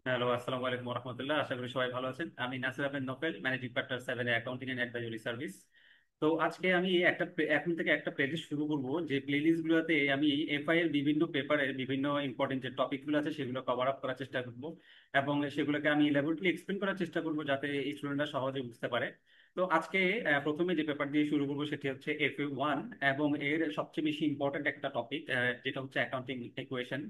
Hello, আসসালামু আলাইকুম রহমতুল্লাহ। আশা করি সবাই ভালো আছেন। আমি Nasir Ahmed Nobel, managing partner 7 accounting and advisory service. তো আজকে আমি এখন থেকে একটা প্লেলিস্ট শুরু করব, যে প্লেলিস্ট গুলোতে আমি এফআই এর বিভিন্ন পেপারের বিভিন্ন ইম্পর্টেন্ট যে টপিক গুলো আছে সেগুলো কভার আপ করার চেষ্টা করব, এবং সেগুলোকে আমি ল্যাবরেটরি এক্সপ্লেন করার চেষ্টা করব যাতে স্টুডেন্টরা সহজে বুঝতে পারে। তো আজকে প্রথমে যে পেপার দিয়ে শুরু করবো সেটি হচ্ছে FA1, এবং এর সবচেয়ে বেশি ইম্পর্টেন্ট একটা টপিক যেটা হচ্ছে অ্যাকাউন্টিং ইকুয়েশন,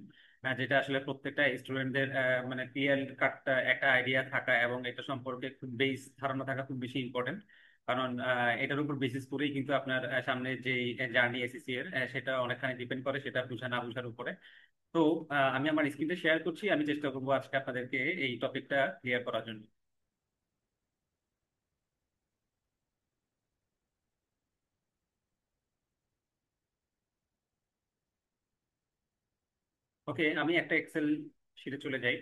যেটা আসলে প্রত্যেকটা স্টুডেন্টদের মানে ক্লিয়ার কাট একটা আইডিয়া থাকা এবং এটা সম্পর্কে খুব বেস ধারণা থাকা খুব বেশি ইম্পর্টেন্ট। কারণ এটার উপর বেসিস করেই কিন্তু আপনার সামনে যে জার্নি এসএসসি এর সেটা অনেকখানি ডিপেন্ড করে সেটা বুঝা না বুঝার উপরে। তো আমি আমার স্ক্রিনটা শেয়ার করছি, আমি চেষ্টা করবো আজকে আপনাদেরকে এই টপিকটা ক্লিয়ার করার জন্য। ওকে, আমি একটা এক্সেল শিটে চলে যাই।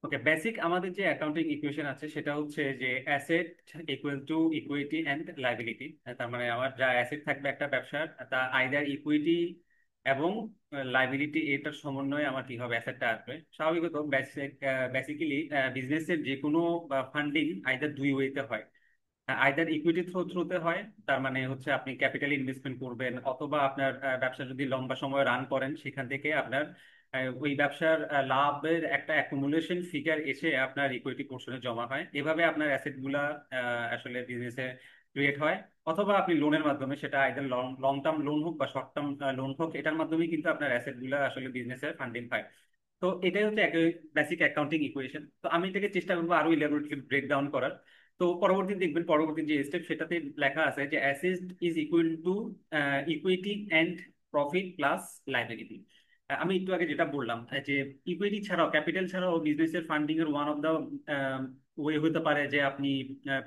ওকে, বেসিক আমাদের যে অ্যাকাউন্টিং ইকুয়েশন আছে সেটা হচ্ছে যে asset equal to equity and liability. তার মানে আমার যা অ্যাসেট থাকবে একটা ব্যবসার, তা আইদার ইকুইটি এবং লাইবিলিটি, এটার সমন্বয়ে আমার কি হবে, অ্যাসেটটা আসবে। স্বাভাবিকত বেসিক্যালি বিজনেসের যে কোনো ফান্ডিং আইদার দুই ওয়েতে হয়। আইদার ইকুইটি থ্রুতে হয়, তার মানে হচ্ছে আপনি ক্যাপিটাল ইনভেস্টমেন্ট করবেন, অথবা আপনার ব্যবসা যদি লম্বা সময় রান করেন সেখান থেকে আপনার ওই ব্যবসার লাভের একটা অ্যাকুমুলেশন ফিগার এসে আপনার ইকুইটি পোর্শনে জমা হয়। এভাবে আপনার অ্যাসেট গুলা আসলে বিজনেসে ক্রিয়েট হয়। অথবা আপনি লোনের মাধ্যমে, সেটা either long long term loan হোক বা শর্ট টার্ম লোন হোক, এটার মাধ্যমে কিন্তু আপনার অ্যাসেট গুলা আসলে বিজনেসে ফান্ডিং হয়। তো এটাই হচ্ছে বেসিক অ্যাকাউন্টিং ইকুয়েশন। তো আমি এটাকে চেষ্টা করবো আরো ইলাবোরেটলি ব্রেক ডাউন করার। তো পরবর্তী দেখবেন, পরবর্তী যে স্টেপ সেটাতে লেখা আছে যে asset is equal to equity and profit plus liability. আমি একটু আগে যেটা বললাম যে ইকুইটি ছাড়াও, ক্যাপিটাল ছাড়াও বিজনেসের ফান্ডিং এর ওয়ান অফ দা ওয়ে হতে পারে যে আপনি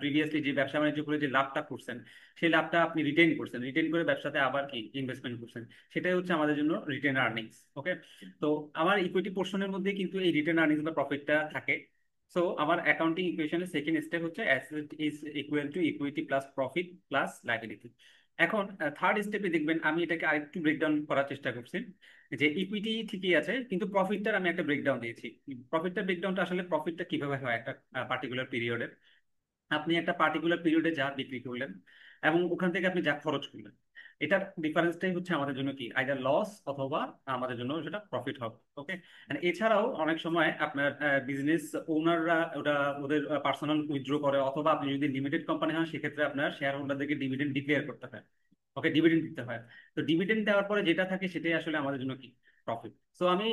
প্রিভিয়াসলি যে ব্যবসা বাণিজ্য করে যে লাভটা করছেন সেই লাভটা আপনি রিটেন করছেন, রিটেন করে ব্যবসাতে আবার কি ইনভেস্টমেন্ট করছেন। সেটাই হচ্ছে আমাদের জন্য রিটেন আর্নিংস। ওকে, তো আমার ইকুইটি পোর্শনের মধ্যে কিন্তু এই রিটেন আর্নিংস বা প্রফিটটা থাকে। সো আমার অ্যাকাউন্টিং ইকুয়েশনের সেকেন্ড স্টেপ হচ্ছে asset is equal to equity plus profit plus liability. এখন থার্ড স্টেপে দেখবেন আমি এটাকে আরেকটু ব্রেকডাউন করার চেষ্টা করছি, যে ইকুইটি ঠিকই আছে কিন্তু প্রফিটটার আমি একটা ব্রেকডাউন দিয়েছি। প্রফিটটা ব্রেকডাউনটা আসলে প্রফিটটা কিভাবে হয় একটা পার্টিকুলার পিরিয়ডে। আপনি একটা পার্টিকুলার পিরিয়ডে যা বিক্রি করলেন এবং ওখান থেকে আপনি যা খরচ করলেন, এটার ডিফারেন্সটাই হচ্ছে আমাদের জন্য কি, আইদার লস অথবা আমাদের জন্য সেটা প্রফিট হবে। ওকে, এছাড়াও অনেক সময় আপনার বিজনেস ওনাররা ওটা ওদের পার্সোনাল উইথড্র করে, অথবা আপনি যদি লিমিটেড কোম্পানি হন সেক্ষেত্রে আপনার শেয়ার হোল্ডারদেরকে ডিভিডেন্ড ডিক্লেয়ার করতে হয়। ওকে, ডিভিডেন্ড দিতে হয়। তো ডিভিডেন্ড দেওয়ার পরে যেটা থাকে সেটাই আসলে আমাদের জন্য কি, প্রফিট। সো আমি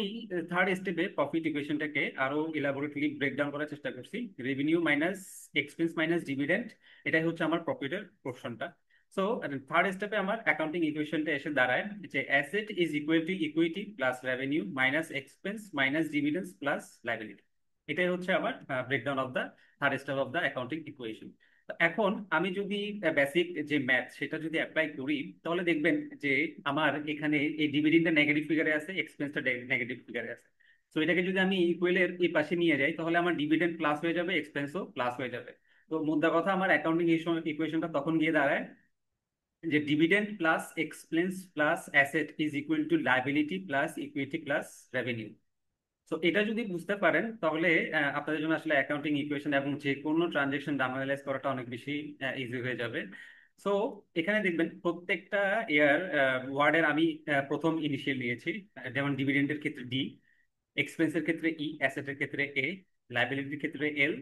থার্ড স্টেপে প্রফিট ইকুয়েশনটাকে আরো ইলাবোরেটলি ব্রেকডাউন করার চেষ্টা করছি। Revenue minus expense minus dividend, এটাই হচ্ছে আমার প্রফিটের পোর্শনটা। সো থার্ড স্টেপে আমার অ্যাকাউন্টিং ইকুয়েশনটা এসে দাঁড়ায় যে asset is equal to equity plus revenue minus expense minus dividends plus liability. এটাই হচ্ছে আমার breakdown of the third step of the accounting equation. এখন আমি যদি বেসিক যে ম্যাথ সেটা যদি অ্যাপ্লাই করি, তাহলে দেখবেন যে আমার এখানে এই ডিভিডেন্ডটা নেগেটিভ ফিগারে আছে, এক্সপেন্সটা নেগেটিভ ফিগারে আছে। তো এটাকে যদি আমি ইকুয়েলের এই পাশে নিয়ে যাই তাহলে আমার ডিভিডেন্ড প্লাস হয়ে যাবে, এক্সপেন্সও প্লাস হয়ে যাবে। তো মোদ্দা কথা আমার অ্যাকাউন্টিং ইকুয়েশনটা তখন গিয়ে দাঁড়ায় যে dividend plus expense plus asset is equal to liability plus equity plus revenue. তো এটা যদি বুঝতে পারেন তাহলে আপনাদের জন্য আসলে অ্যাকাউন্টিং ইকুয়েশন এবং যে কোনো ট্রানজেকশন অ্যানালাইজ করাটা অনেক বেশি ইজি হয়ে যাবে। সো এখানে দেখবেন প্রত্যেকটা ইয়ার ওয়ার্ডের আমি প্রথম ইনিশিয়াল নিয়েছি। যেমন ডিভিডেন্ডের ক্ষেত্রে ডি, এক্সপেন্সের ক্ষেত্রে ই, অ্যাসেটের ক্ষেত্রে এ, লাইবিলিটির ক্ষেত্রে এল,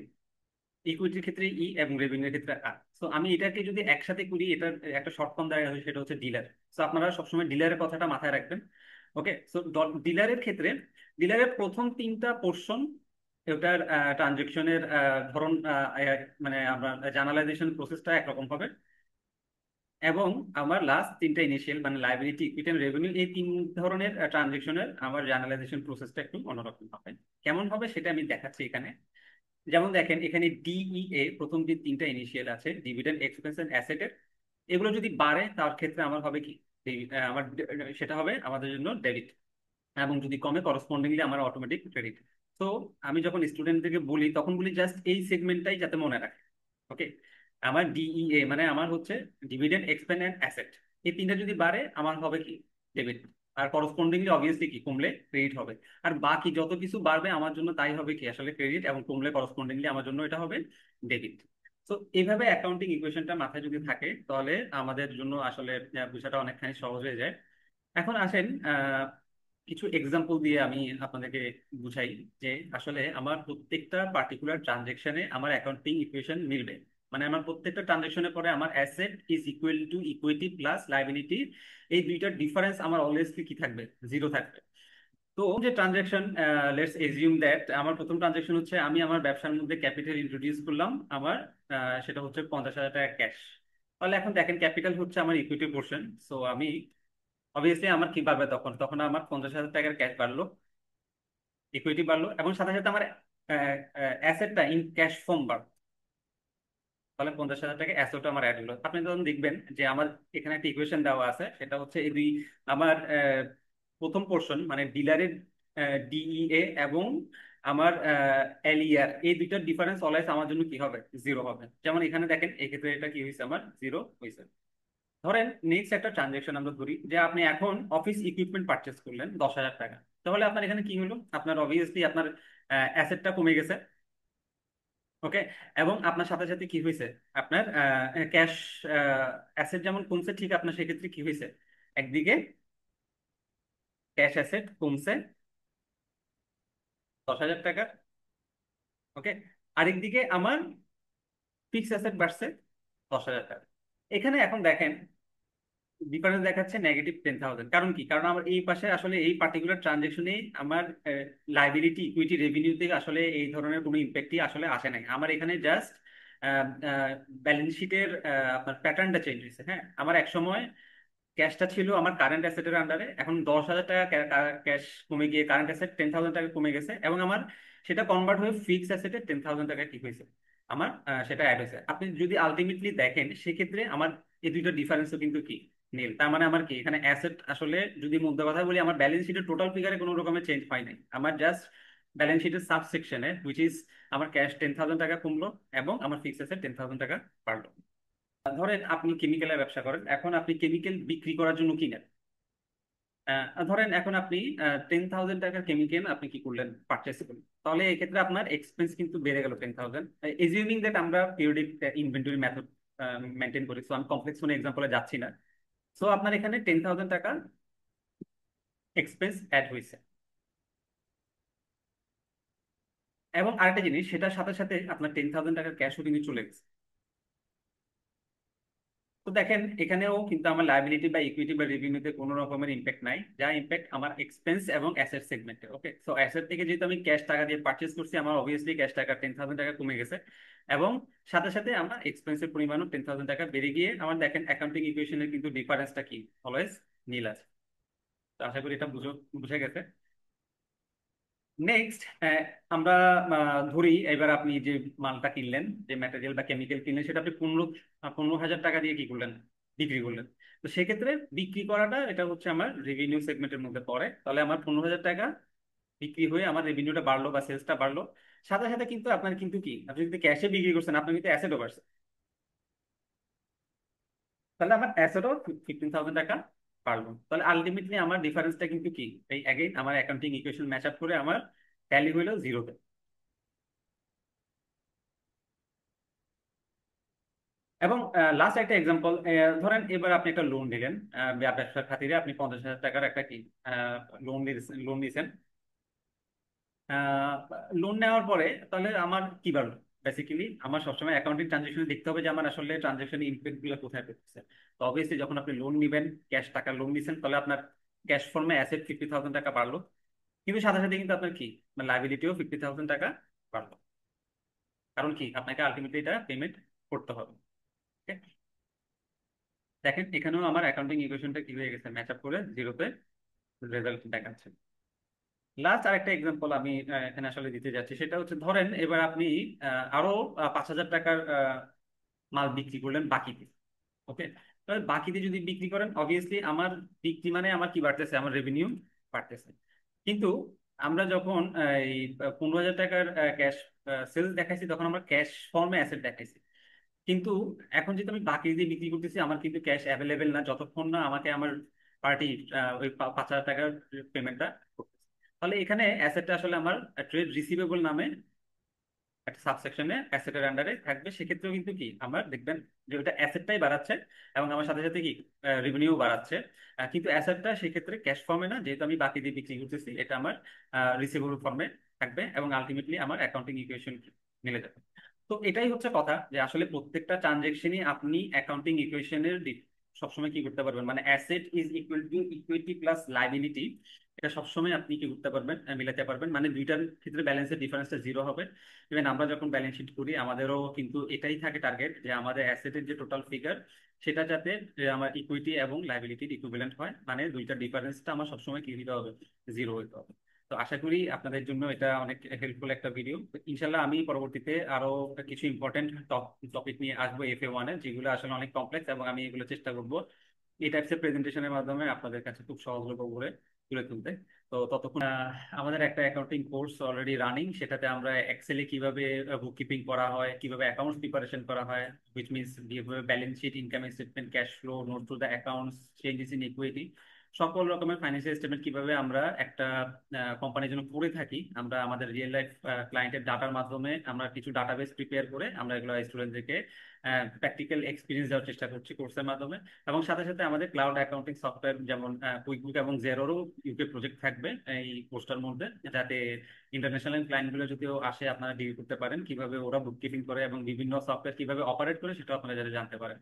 ইকুইটির ক্ষেত্রে ই এবং রেভিনিউর ক্ষেত্রে আর। সো আমি এটাকে যদি একসাথে করি, এটার একটা শর্ট ফর্ম দেওয়া হয় সেটা হচ্ছে ডিলার। সো আপনারা সবসময় ডিলারের কথাটা মাথায় রাখবেন। ওকে, সো ডিলারের ক্ষেত্রে ডিলারের প্রথম তিনটা পোর্শন, ওটার ট্রানজেকশনের ধরন মানে আমরা জার্নালাইজেশন প্রসেসটা একরকম হবে, এবং আমার লাস্ট তিনটা ইনিশিয়াল মানে লাইবিলিটি ইকুইটি এন্ড রেভিনিউ, এই তিন ধরনের ট্রানজেকশনের আমার জার্নালাইজেশন প্রসেসটা একটু অন্যরকম হবে। কেমন হবে সেটা আমি দেখাচ্ছি এখানে। যেমন দেখেন এখানে ডিইএ প্রথম যে তিনটা ইনিশিয়াল আছে, ডিভিডেন্ড এক্সপেন্স এন্ড অ্যাসেটের, এগুলো যদি বাড়ে তার ক্ষেত্রে আমার হবে কি, আমার সেটা হবে আমাদের জন্য ডেবিট, এবং যদি কমে করসপন্ডিংলি আমার অটোমেটিক ক্রেডিট। তো আমি যখন স্টুডেন্টদেরকে বলি তখন বলি জাস্ট এই সেগমেন্টটাই যাতে মনে রাখে। ওকে, আমার ডিইএ মানে আমার হচ্ছে ডিভিডেন্ড এক্সপেন্স এন্ড অ্যাসেট, এই তিনটা যদি বাড়ে আমার হবে কি, ডেবিট। আর করসপন্ডিংলি অবভিয়াসলি কি কমলে ক্রেডিট হবে। আর বাকি যত কিছু বাড়বে আমার জন্য তাই হবে কি আসলে ক্রেডিট, এবং কমলে করসপন্ডিংলি আমার জন্য এটা হবে ডেবিট। তো এইভাবে অ্যাকাউন্টিং ইকুয়েশনটা মাথায় যদি থাকে তাহলে আমাদের জন্য আসলে বিষয়টা অনেকখানি সহজ হয়ে যায়। এখন আসেন কিছু এক্সাম্পল দিয়ে আমি আপনাদেরকে বুঝাই যে আসলে আমার প্রত্যেকটা পার্টিকুলার ট্রানজেকশনে আমার অ্যাকাউন্টিং ইকুয়েশন মিলবে। মানে আমার প্রত্যেকটা ট্রানজেকশনের পরে আমার asset is equal to equity plus liability, এই দুইটার ডিফারেন্স আমার অলওয়েজলি কি থাকবে, জিরো থাকবে। তো যে ট্রানজেকশন, লেটস এজিউম দ্যাট আমার প্রথম ট্রানজেকশন হচ্ছে আমি আমার ব্যবসার মধ্যে ক্যাপিটাল ইন্ট্রোডিউস করলাম আমার, সেটা হচ্ছে 50,000 টাকা ক্যাশ। তাহলে এখন দেখেন ক্যাপিটাল হচ্ছে আমার ইকুইটি পোর্শন, সো আমি অবভিয়াসলি আমার কি বাড়বে, তখন তখন আমার 50,000 টাকার ক্যাশ বাড়লো, ইকুইটি বাড়লো, এবং সাথে সাথে আমার অ্যাসেটটা ইন ক্যাশ ফর্ম বাড়লো। তাহলে 50,000 টাকা অ্যাসেট আমার অ্যাড হলো। আপনি যখন দেখবেন যে আমার এখানে একটা ইকুয়েশন দেওয়া আছে, সেটা হচ্ছে এই দুই আমার প্রথম পোর্শন মানে ডিলারের ডিইএ এবং আমার এলইআর, এই দুইটার ডিফারেন্স অলওয়েজ আমার জন্য কি হবে, জিরো হবে। যেমন এখানে দেখেন এই ক্ষেত্রে এটা কি হয়েছে, আমার জিরো হয়েছে। ধরেন নেক্সট একটা ট্রানজেকশন আমরা ধরি যে আপনি এখন অফিস ইকুইপমেন্ট পারচেস করলেন 10,000 টাকা। তাহলে আপনার এখানে কি হলো, আপনার অবভিয়াসলি আপনার অ্যাসেটটা কমে গেছে। ওকে, এবং আপনার সাথে সাথে কি হয়েছে, আপনার ক্যাশ অ্যাসেট যেমন কমছে, ঠিক আপনার সেক্ষেত্রে কি হয়েছে, একদিকে ক্যাশ অ্যাসেট কমছে 10,000 টাকা। ওকে, আরেকদিকে আমার ফিক্স অ্যাসেট বাড়ছে 10,000 টাকা। এখানে এখন দেখেন ডিফারেন্স দেখাচ্ছে -10,000। কারণ কি, কারণ আমার এই পাশে আসলে এই পার্টিকুলার ট্রানজেকশনে আমার লাইবিলিটি ইকুইটি রেভিনিউ থেকে আসলে এই ধরনের কোনো ইম্প্যাক্টই আসলে আসে নাই। আমার এখানে জাস্ট ব্যালেন্স শিটের আপনার প্যাটার্নটা চেঞ্জ হয়েছে। হ্যাঁ, আমার এক সময় ক্যাশটা ছিল আমার কারেন্ট অ্যাসেটের আন্ডারে, এখন 10,000 টাকা ক্যাশ কমে গিয়ে কারেন্ট অ্যাসেট 10,000 টাকা কমে গেছে, এবং আমার সেটা কনভার্ট হয়ে ফিক্স অ্যাসেটে 10,000 টাকা কি হয়েছে, আমার সেটা অ্যাড হয়েছে। আপনি যদি আলটিমেটলি দেখেন সেক্ষেত্রে আমার এই দুইটা ডিফারেন্সও কিন্তু কি নীল। তার মানে আমার কি এখানে অ্যাসেট আসলে, যদি মধ্যে কথা বলি, আমার ব্যালেন্স শিটের টোটাল ফিগারে কোনো রকমের চেঞ্জ হয় নাই। আমার জাস্ট ব্যালেন্স শিটের সাব সেকশনে হুইচ ইজ আমার ক্যাশ 10,000 টাকা কমলো এবং আমার ফিক্স অ্যাসেট 10,000 টাকা বাড়লো। ধরেন আপনি কেমিক্যালের ব্যবসা করেন, এখন আপনি কেমিক্যাল বিক্রি করার জন্য কিনেন। ধরেন এখন আপনি 10,000 টাকার কেমিক্যাল আপনি কি করলেন, পারচেস করলেন। তাহলে এক্ষেত্রে আপনার এক্সপেন্স কিন্তু বেড়ে গেল 10,000, এজিউমিং দ্যাট আমরা পিরিয়ডিক ইনভেন্টরি মেথড মেনটেন করি, সো আমি কমপ্লেক্স কোনো এক্সাম্পলে যাচ্ছি না। সো আপনার এখানে 10,000 টাকা এক্সপেন্স অ্যাড হয়েছে। এবং আরেকটা জিনিস, সেটার সাথে সাথে আপনার 10,000 টাকার ক্যাশও কিন্তু চলে গেছে। তো দেখেন এখানেও কিন্তু আমার লাইবিলিটি বা ইকুইটি বা রেভিনিউতে কোনো রকমের ইম্প্যাক্ট নাই, যা ইম্প্যাক্ট আমার এক্সপেন্স এবং অ্যাসেট সেগমেন্টে। ওকে, সো অ্যাসেট থেকে যেহেতু আমি ক্যাশ টাকা দিয়ে পারচেস করছি, আমার অবভিয়াসলি ক্যাশ টাকা 10,000 টাকা কমে গেছে, এবং সাথে সাথে আমার এক্সপেন্সের পরিমাণও 10,000 টাকা বেড়ে গিয়ে আমার দেখেন অ্যাকাউন্টিং ইকুয়েশনের কিন্তু ডিফারেন্সটা কি, অলওয়েজ নীল আছে। তো আশা করি এটা বুঝে গেছে। নেক্সট আমরা ধরি এবার আপনি যে মালটা কিনলেন, যে ম্যাটেরিয়াল বা কেমিক্যাল কিনলেন, সেটা আপনি 15,000 টাকা দিয়ে কি করলেন, বিক্রি করলেন। তো সেক্ষেত্রে বিক্রি করাটা এটা হচ্ছে আমার রেভিনিউ সেগমেন্টের মধ্যে পড়ে। তাহলে আমার 15,000 টাকা বিক্রি হয়ে আমার রেভিনিউটা বাড়লো বা সেলসটা বাড়লো। সাথে সাথে কিন্তু আপনার কিন্তু কি, আপনি যদি ক্যাশে বিক্রি করছেন আপনার কিন্তু অ্যাসেটও বাড়ছে। তাহলে আমার অ্যাসেটও 15,000 টাকা বাড়লো। তাহলে আলটিমেটলি আমার ডিফারেন্সটা কিন্তু কি, এই অ্যাগেইন আমার অ্যাকাউন্টিং ইকুয়েশন ম্যাচ আপ করে আমার ট্যালি হইলো জিরোতে। এবং লাস্ট একটা এক্সাম্পল, ধরেন এবার আপনি একটা লোন দিলেন, ব্যবসার খাতিরে আপনি 50,000 টাকার একটা কি লোন লোন দিয়েছেন। লোন নেওয়ার পরে তাহলে আমার কি বাড়লো, বেসিক্যালি আমার সবসময় অ্যাকাউন্টিং ট্রানজেকশনে দেখতে হবে যে আমার আসলে ট্রানজেকশন ইম্প্যাক্ট গুলো কোথায় পড়তেছে। তো অবভিয়াসলি যখন আপনি লোন নিবেন, ক্যাশ টাকা লোন নিছেন, তাহলে আপনার ক্যাশ ফর্মে অ্যাসেট 50,000 টাকা বাড়লো, কিন্তু সাথে সাথে কিন্তু আপনার কি লাইবিলিটিও 50,000 টাকা বাড়লো। কারণ কি, আপনাকে আলটিমেটলি এটা পেমেন্ট করতে হবে। Okay? দেখেন এখানেও আমার অ্যাকাউন্টিং ইকুয়েশনটা কি হয়ে গেছে, ম্যাচ আপ করে জিরোতে রেজাল্ট দেখাচ্ছে। লাস্ট আরেকটা এক্সাম্পল আমি এখানে আসলে দিতে যাচ্ছি, সেটা হচ্ছে ধরেন এবার আপনি আরো 5,000 টাকার মাল বিক্রি করলেন বাকিতে। ওকে, তবে বাকিতে যদি বিক্রি করেন অবভিয়াসলি আমার বিক্রি মানে আমার কি বাড়তেছে, আমার রেভিনিউ বাড়তেছে। কিন্তু আমরা যখন এই 15,000 টাকার ক্যাশ সেলস দেখাইছি, তখন আমরা ক্যাশ ফর্মে অ্যাসেট দেখাইছি। কিন্তু এখন যেহেতু আমি বাকি দিয়ে বিক্রি করতেছি, আমার কিন্তু ক্যাশ অ্যাভেলেবেল না, যতক্ষণ না আমাকে আমার পার্টি ওই 5,000 টাকার পেমেন্টটা করতেছে। তাহলে এখানে অ্যাসেটটা আসলে আমার ট্রেড রিসিভেবল নামে একটা সাবসেকশনে অ্যাসেটের আন্ডারে থাকবে। সেক্ষেত্রেও কিন্তু কি আমার দেখবেন যে ওটা অ্যাসেটটাই বাড়াচ্ছে এবং আমার সাথে সাথে কি রেভিনিউ বাড়াচ্ছে। কিন্তু অ্যাসেটটা সেক্ষেত্রে ক্যাশ ফর্মে না, যেহেতু আমি বাকি দিয়ে বিক্রি করতেছি, এটা আমার রিসিভেবল ফর্মে থাকবে এবং আলটিমেটলি আমার অ্যাকাউন্টিং ইকুয়েশন মিলে যাবে। তো এটাই হচ্ছে কথা, যে আসলে প্রত্যেকটা ট্রানজেকশনই আপনি অ্যাকাউন্টিং ইকুয়েশনের সবসময় কি করতে পারবেন, মানে asset is equal to equity plus liability, এটা সবসময় আপনি কি করতে পারবেন, মিলাতে পারবেন। মানে দুইটার ক্ষেত্রে ব্যালেন্সের ডিফারেন্সটা জিরো হবে। ইভেন আমরা যখন ব্যালেন্স শিট করি আমাদেরও কিন্তু এটাই থাকে টার্গেট, যে আমাদের অ্যাসেটের যে টোটাল ফিগার সেটা যাতে আমার ইকুইটি এবং লাইবিলিটির ইকুইভ্যালেন্ট হয়, মানে দুইটার ডিফারেন্সটা আমার সবসময় কি দিতে হবে, জিরো হতে হবে। তো আশা করি আপনাদের জন্য এটা অনেক হেল্পফুল একটা ভিডিও। ইনশাল্লাহ আমি পরবর্তীতে আরো কিছু ইম্পর্টেন্ট টপিক নিয়ে আসবো FA1 এর, যেগুলো আসলে অনেক কমপ্লেক্স, এবং আমি এগুলো চেষ্টা করব এই টাইপসের প্রেজেন্টেশনের মাধ্যমে আপনাদের কাছে খুব সহজলভ্য করে তুলে তুলতে। তো ততক্ষণ আমাদের একটা অ্যাকাউন্টিং কোর্স অলরেডি রানিং, সেটাতে আমরা এক্সেলে কিভাবে বুক কিপিং করা হয়, কিভাবে অ্যাকাউন্টস প্রিপারেশন করা হয়, হুইচ মিনস কিভাবে balance sheet, income statement, cash flow, note to the accounts, changes in equity, সকল রকমের ফাইন্যান্সিয়াল স্টেটমেন্ট কিভাবে আমরা একটা কোম্পানির জন্য করে থাকি, আমরা আমাদের রিয়েল লাইফ ক্লায়েন্টের ডাটার মাধ্যমে আমরা কিছু ডাটাবেস প্রিপেয়ার করে আমরা এগুলো স্টুডেন্টদেরকে প্র্যাকটিক্যাল এক্সপিরিয়েন্স দেওয়ার চেষ্টা করছি কোর্সের মাধ্যমে। এবং সাথে সাথে আমাদের ক্লাউড অ্যাকাউন্টিং সফটওয়্যার যেমন কুইকবুক এবং জেরোরও ইউকে প্রজেক্ট থাকবে এই কোর্সটার মধ্যে, যাতে ইন্টারন্যাশনাল ক্লায়েন্টগুলো যদিও আসে আপনারা ডিল করতে পারেন কিভাবে ওরা বুক কিপিং করে এবং বিভিন্ন সফটওয়্যার কিভাবে অপারেট করে, সেটা আপনারা যাতে জানতে পারেন।